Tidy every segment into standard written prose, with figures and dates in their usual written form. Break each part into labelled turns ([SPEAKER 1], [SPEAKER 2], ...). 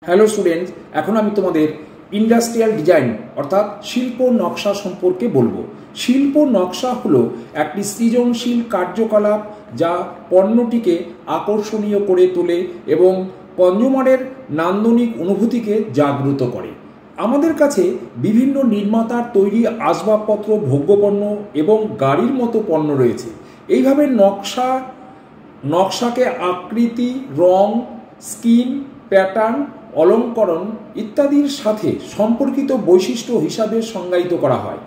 [SPEAKER 1] Hello students, এখন আমি তোমাদের ইন্ডাস্ট্রিয়াল ডিজাইন অর্থাৎ শিল্প নকশা সম্পর্কে বলবো। শিল্প নকশা হলো একটি সৃজনশীল কার্যকলাপ যা পণ্যটিকে আকর্ষণীয় করে তোলে এবং কনজিউমারের নান্দনিক অনুভূতিকে জাগ্রত করে। আমাদের কাছে বিভিন্ন নির্মাতার তৈরি আসবাবপত্র, ভোগ্যপণ্য এবং গাড়ির মতো পণ্য রয়েছে। এইভাবে নকশাকে আকৃতি, রং, স্কিন, প্যাটার্ন, অলঙ্করণ ইত্যাদির সাথে সম্পর্কিত বৈশিষ্ট্য হিসাবে সংজ্ঞায়িত করা হয়।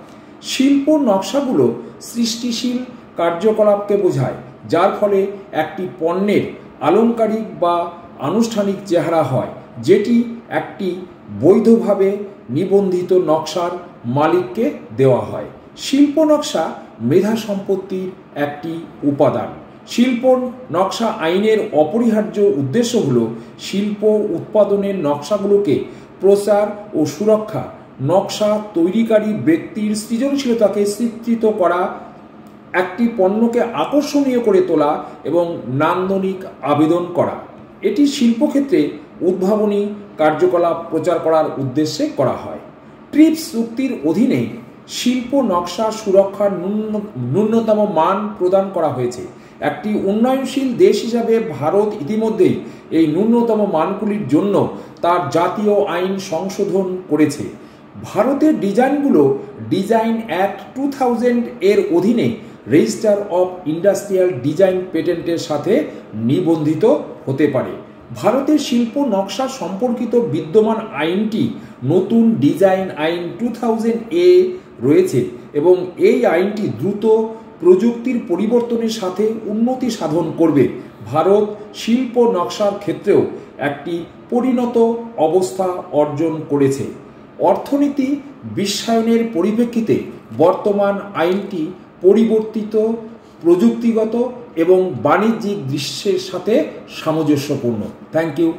[SPEAKER 1] শিল্প নকশাগুলো সৃষ্টিশীল কার্যকলাপকে বোঝায়, যার ফলে একটি পণ্যের আলংকারিক বা আনুষ্ঠানিক চেহারা হয়, যেটি একটি বৈধভাবে নিবন্ধিত নকশার মালিককে দেওয়া হয়। শিল্প নকশা মেধা সম্পত্তির একটি উপাদান। শিল্প নকশা আইনের অপরিহার্য উদ্দেশ্য হল শিল্প উৎপাদনের নকশাগুলোকে প্রচার ও সুরক্ষা, নকশা তৈরিকারী ব্যক্তির সৃজনশীলতাকে স্বীকৃত করা, একটি পণ্যকে আকর্ষণীয় করে তোলা এবং নান্দনিক আবেদন করা। এটি শিল্পক্ষেত্রে উদ্ভাবনী কার্যকলাপ প্রচার করার উদ্দেশ্যে করা হয়। ট্রিপস চুক্তির অধীনে শিল্প নকশা সুরক্ষার ন্যূনতম মান প্রদান করা হয়েছে। একটি উন্নয়নশীল দেশ হিসাবে ভারত ইতিমধ্যেই এই ন্যূনতম মানগুলির জন্য তার জাতীয় আইন সংশোধন করেছে। ভারতের ডিজাইনগুলো ডিজাইন অ্যাক্ট 2000 এর অধীনে রেজিস্টার অফ ইন্ডাস্ট্রিয়াল ডিজাইন পেটেন্টের সাথে নিবন্ধিত হতে পারে। ভারতের শিল্প নকশা সম্পর্কিত বিদ্যমান আইনটি নতুন ডিজাইন আইন 2000 রয়েছে এবং এই আইনটি দ্রুত প্রযুক্তির পরিবর্তনের সাথে উন্নতি সাধন করবে। ভারত শিল্প নকশার ক্ষেত্রেও একটি পরিণত অবস্থা অর্জন করেছে। অর্থনীতি বিশ্বায়নের পরিপ্রেক্ষিতে বর্তমান আইনটি পরিবর্তিত, প্রযুক্তিগত এবং বাণিজ্যিক দৃশ্যের সাথে সামঞ্জস্যপূর্ণ। Thank you.